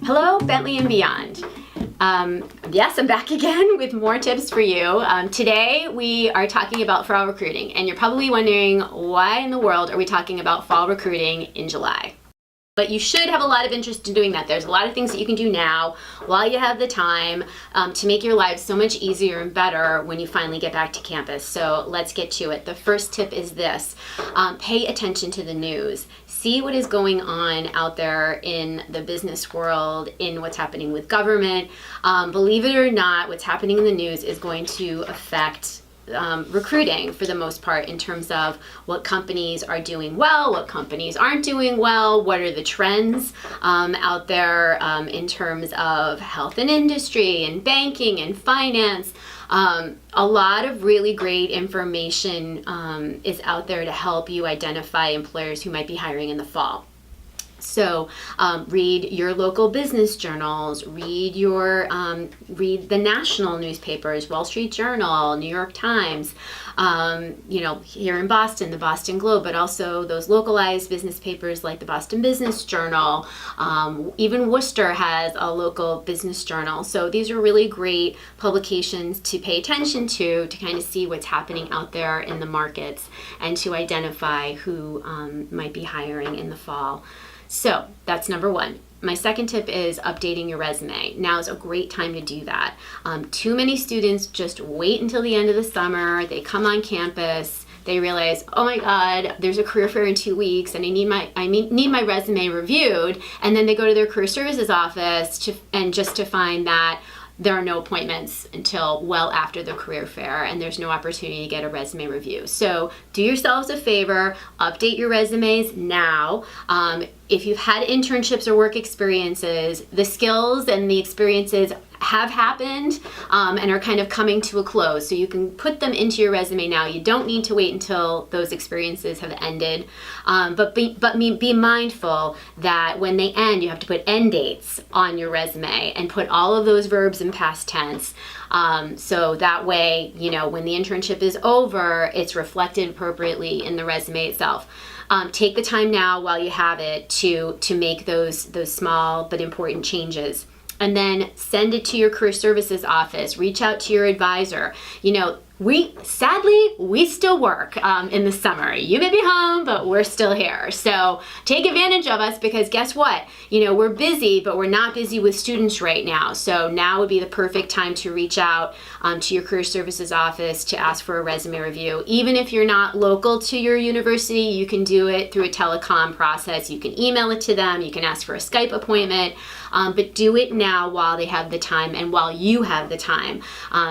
Hello, Bentley and beyond. Yes, I'm back again with more tips for you. Today we are talking about fall recruiting, and you're probably wondering why in the world are we talking about fall recruiting in July? But you should have a lot of interest in doing that. There's a lot of things that you can do now while you have the time to make your lives so much easier and better when you finally get back to campus. So let's get to it. The first tip is this. Pay attention to the news. See what is going on out there in the business world, in what's happening with government. Believe it or not, what's happening in the news is going to affect recruiting for the most part, in terms of what companies are doing well, what companies aren't doing well, what are the trends out there in terms of health and industry and banking and finance. A lot of really great information is out there to help you identify employers who might be hiring in the fall. So read your local business journals, read the national newspapers, Wall Street Journal, New York Times, here in Boston, the Boston Globe, but also those localized business papers like the Boston Business Journal. Even Worcester has a local business journal. So these are really great publications to pay attention to kind of see what's happening out there in the markets and to identify who might be hiring in the fall. So that's number one. My second tip is updating your resume. Now is a great time to do that. Too many students just wait until the end of the summer. They come on campus. They realize, oh my God, there's a career fair in 2 weeks, and I need my resume reviewed. And then they go to their career services office to find that there are no appointments until well after the career fair, and there's no opportunity to get a resume review. So do yourselves a favor, update your resumes now. If you've had internships or work experiences, the skills and the experiences have happened and are kind of coming to a close. So you can put them into your resume now. You don't need to wait until those experiences have ended. But be mindful that when they end, you have to put end dates on your resume and put all of those verbs in past tense. So that way, when the internship is over, it's reflected appropriately in the resume itself. Take the time now while you have it to make those small but important changes. And then send it to your career services office. Reach out to your advisor. We still work in the summer. You may be home, but we're still here. So take advantage of us, because guess what? We're busy, but we're not busy with students right now. So now would be the perfect time to reach out to your career services office to ask for a resume review. Even if you're not local to your university, you can do it through a telecom process. You can email it to them. You can ask for a Skype appointment. But do it now while they have the time and while you have the time,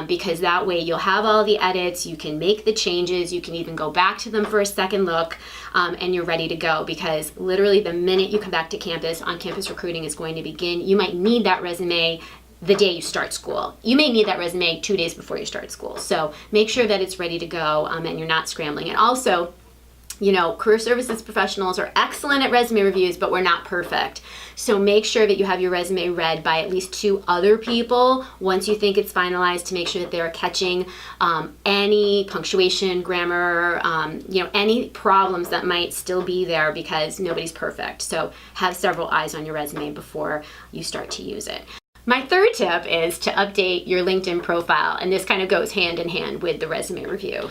because that way you'll have all the edits, you can make the changes, you can even go back to them for a second look, and you're ready to go, because literally the minute you come back to campus, on-campus recruiting is going to begin. You might need that resume the day you start school. You may need that resume 2 days before you start school. So make sure that it's ready to go and you're not scrambling. And also, career services professionals are excellent at resume reviews, but we're not perfect. So make sure that you have your resume read by at least 2 other people once you think it's finalized, to make sure that they're catching any punctuation, grammar, any problems that might still be there, because nobody's perfect. So have several eyes on your resume before you start to use it. My third tip is to update your LinkedIn profile, and this kind of goes hand in hand with the resume review.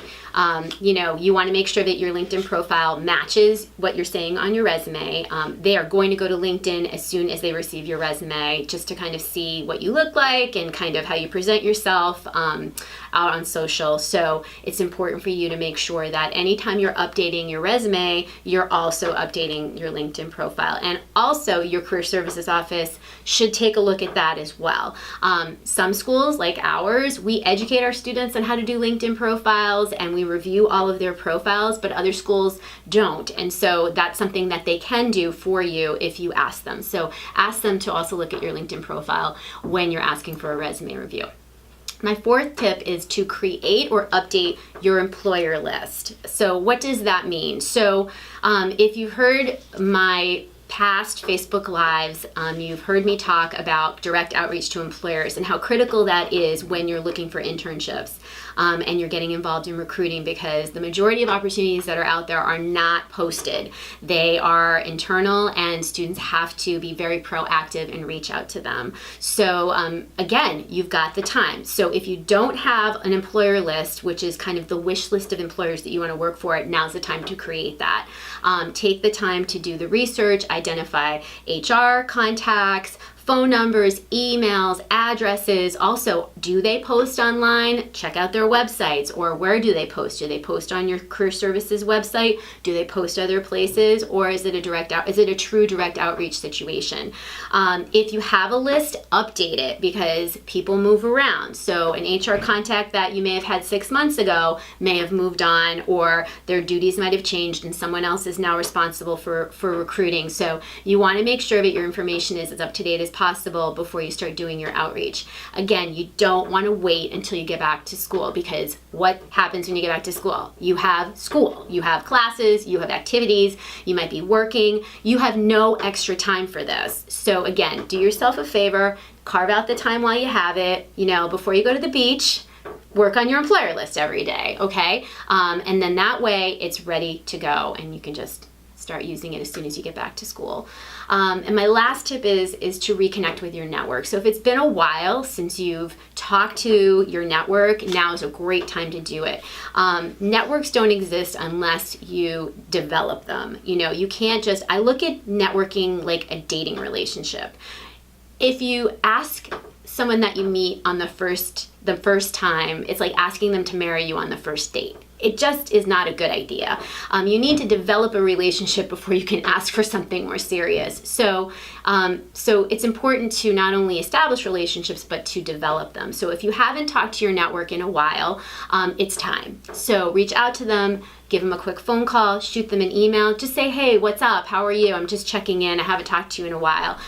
You want to make sure that your LinkedIn profile matches what you're saying on your resume. They are going to go to LinkedIn as soon as they receive your resume, just to kind of see what you look like and kind of how you present yourself out on social. So it's important for you to make sure that anytime you're updating your resume, you're also updating your LinkedIn profile. And also your career services office should take a look at that as well. Some schools, like ours, we educate our students on how to do LinkedIn profiles, and we review all of their profiles, but other schools don't. And so that's something that they can do for you if you ask them. So ask them to also look at your LinkedIn profile when you're asking for a resume review. My fourth tip is to create or update your employer list. So what does that mean? So if you've heard my past Facebook Lives, you've heard me talk about direct outreach to employers and how critical that is when you're looking for internships. and you're getting involved in recruiting, because the majority of opportunities that are out there are not posted. They are internal, and students have to be very proactive and reach out to them. So again, you've got the time. So if you don't have an employer list, which is kind of the wish list of employers that you want to work for, now's the time to create that. Take the time to do the research, identify HR contacts, phone numbers, emails, addresses. Also, do they post online? Check out their websites. Or where do they post? Do they post on your career services website? Do they post other places? Or is it a true direct outreach situation? If you have a list, update it, because people move around. So an HR contact that you may have had 6 months ago may have moved on, or their duties might have changed and someone else is now responsible for recruiting. So you want to make sure that your information is as up to date as possible before you start doing your outreach. Again, you don't want to wait until you get back to school, because what happens when you get back to school? You have school, you have classes, you have activities, you might be working, you have no extra time for this. So again, do yourself a favor, carve out the time while you have it, before you go to the beach. Work on your employer list every day, okay? And then that way it's ready to go, and you can just start using it as soon as you get back to school. And my last tip is to reconnect with your network. So if it's been a while since you've talked to your network, now is a great time to do it. Networks don't exist unless you develop them. You can't just, I look at networking like a dating relationship. If you ask someone that you meet on the first time, it's like asking them to marry you on the first date. It just is not a good idea. You need to develop a relationship before you can ask for something more serious. So it's important to not only establish relationships, but to develop them. So if you haven't talked to your network in a while, it's time. So reach out to them, give them a quick phone call, shoot them an email, just say, hey, what's up? How are you? I'm just checking in. I haven't talked to you in a while.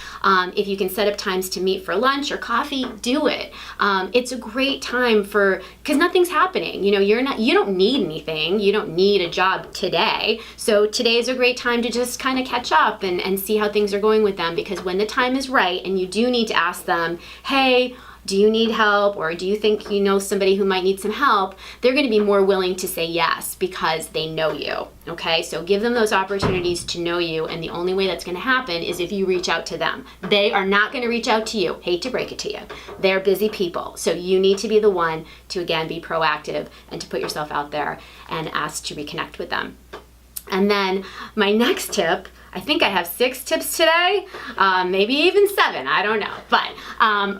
If you can set up times to meet for lunch or coffee, do it. It's a great time because nothing's happening. You don't need anything. You don't need a job today. So today is a great time to just kind of catch up and see how things are going with them, because when the time is right and you do need to ask them, hey, do you need help, or do you think you know somebody who might need some help, they're going to be more willing to say yes because they know you, okay? So give them those opportunities to know you, and the only way that's going to happen is if you reach out to them. They are not going to reach out to you. Hate to break it to you. They're busy people. So you need to be the one to, again, be proactive and to put yourself out there and ask to reconnect with them. And then my next tip, I think I have 6 tips today, maybe even 7, I don't know. But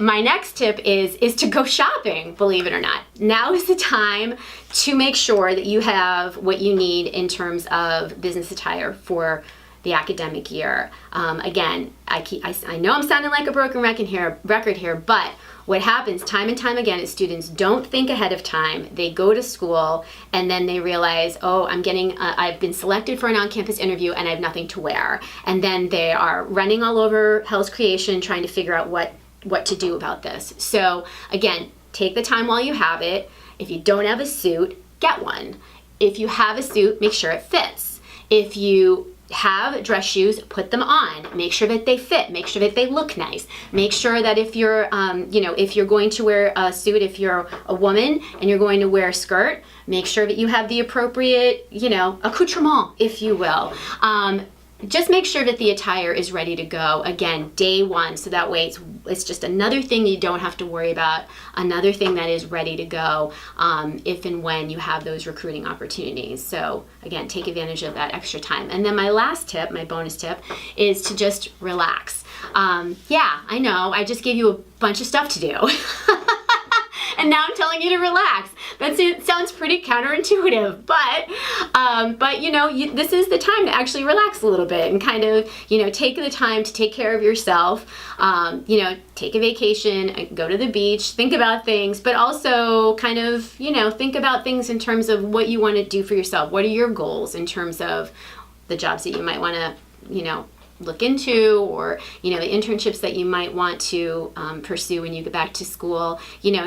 my next tip is to go shopping, believe it or not. Now is the time to make sure that you have what you need in terms of business attire for the academic year. Again, I know I'm sounding like a broken record here, but what happens time and time again is students don't think ahead of time. They go to school and then they realize, oh, I've been selected for an on-campus interview and I have nothing to wear. And then they are running all over Hell's Creation trying to figure out what to do about this. So again, take the time while you have it. If you don't have a suit, get one. If you have a suit, make sure it fits. If you have dress shoes, put them on. Make sure that they fit. Make sure that they look nice. Make sure that if you're, if you're going to wear a suit, if you're a woman and you're going to wear a skirt, make sure that you have the appropriate, accoutrement, if you will. Just make sure that the attire is ready to go, again, day one, so that way it's just another thing you don't have to worry about, another thing that is ready to go if and when you have those recruiting opportunities. So again, take advantage of that extra time. And then my last tip, my bonus tip, is to just relax. I know, I just gave you a bunch of stuff to do. And now I'm telling you to relax. That sounds pretty counterintuitive, but this is the time to actually relax a little bit and kind of, take the time to take care of yourself. Take a vacation, go to the beach, think about things, but also kind of, think about things in terms of what you want to do for yourself. What are your goals in terms of the jobs that you might want to, look into, or the internships that you might want to pursue when you get back to school.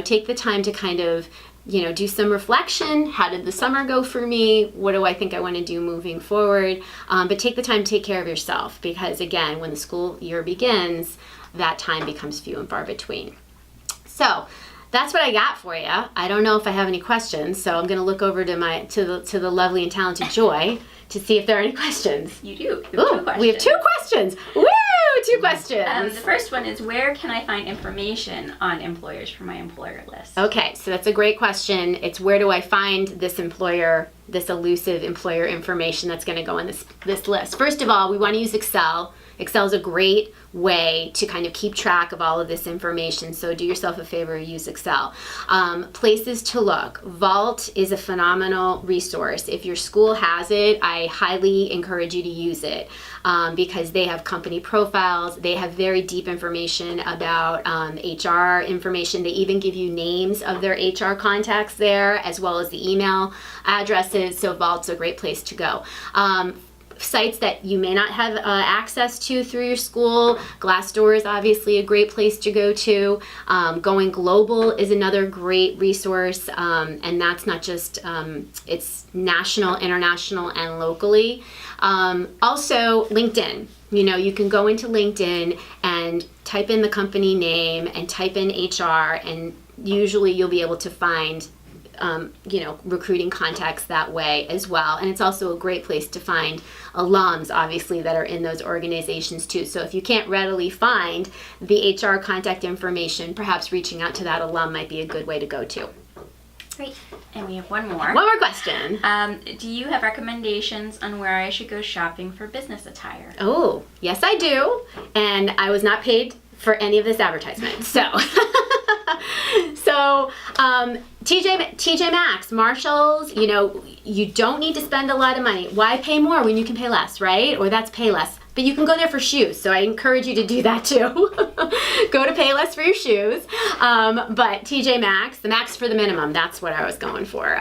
Take the time to kind of do some reflection. How did the summer go for me? What do I think I want to do moving forward? But take the time to take care of yourself, because again, when the school year begins, that time becomes few and far between. So that's what I got for you. I don't know if I have any questions, so I'm going to look over to the lovely and talented Joy to see if there are any questions. You do. We have two questions. Woo! 2 questions. The first one is, where can I find information on employers for my employer list? Okay, so that's a great question. It's where do I find this elusive employer information that's going to go on this list. First of all, we want to use Excel. Excel is a great way to kind of keep track of all of this information, so do yourself a favor, use Excel. Places to look. Vault is a phenomenal resource. If your school has it, I highly encourage you to use it because they have company profiles, they have very deep information about HR information. They even give you names of their HR contacts there, as well as the email addresses, so Vault's a great place to go. Sites that you may not have access to through your school. Glassdoor is obviously a great place to go to. Going Global is another great resource, and that's not just, it's national, international, and locally. Also, LinkedIn. You can go into LinkedIn and type in the company name and type in HR, and usually you'll be able to find recruiting contacts that way as well. And it's also a great place to find alums, obviously, that are in those organizations too. So if you can't readily find the HR contact information, perhaps reaching out to that alum might be a good way to go to. Great. And we have one more. One more question. Do you have recommendations on where I should go shopping for business attire? Oh, yes I do. And I was not paid for any of this advertisement. So, TJ Maxx, Marshalls, you don't need to spend a lot of money. Why pay more when you can pay less, right? Or that's pay less. But you can go there for shoes, so I encourage you to do that too. Go to Payless for your shoes. But TJ Maxx, the max for the minimum, that's what I was going for.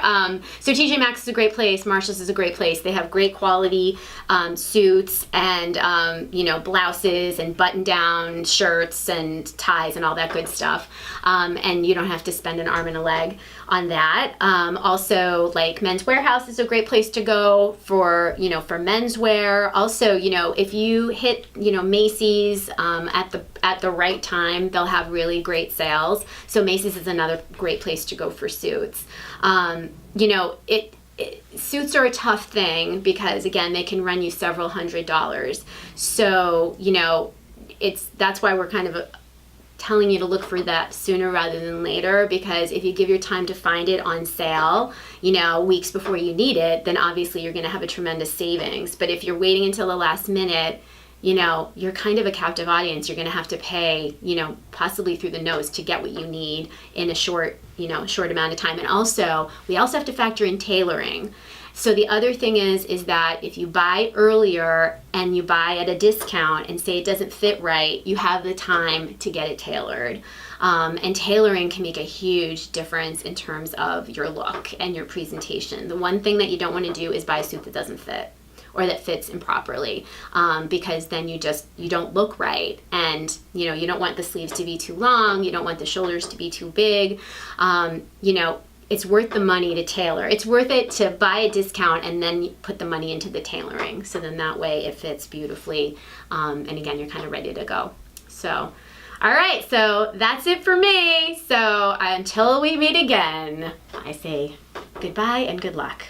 So TJ Maxx is a great place. Marshalls is a great place. They have great quality suits and blouses and button-down shirts and ties and all that good stuff. And you don't have to spend an arm and a leg on that. Also, like Men's Warehouse is a great place to go for menswear. Also, if you hit Macy's at the right time, they'll have really great sales. So Macy's is another great place to go for suits. Suits are a tough thing because, again, they can run you several $100s. So that's why we're kind of telling you to look for that sooner rather than later, because if you give your time to find it on sale, weeks before you need it, then obviously you're going to have a tremendous savings. But if you're waiting until the last minute, you're kind of a captive audience. You're going to have to pay, possibly through the nose to get what you need in a short amount of time. And also, we also have to factor in tailoring. So the other thing is that if you buy earlier and you buy at a discount and say it doesn't fit right, you have the time to get it tailored. And tailoring can make a huge difference in terms of your look and your presentation. The one thing that you don't want to do is buy a suit that doesn't fit or that fits improperly, because then you don't look right. And you don't want the sleeves to be too long, you don't want the shoulders to be too big. It's worth the money to tailor. It's worth it to buy a discount and then put the money into the tailoring. So then that way it fits beautifully. And again, you're kind of ready to go. So, all right, so that's it for me. So until we meet again, I say goodbye and good luck.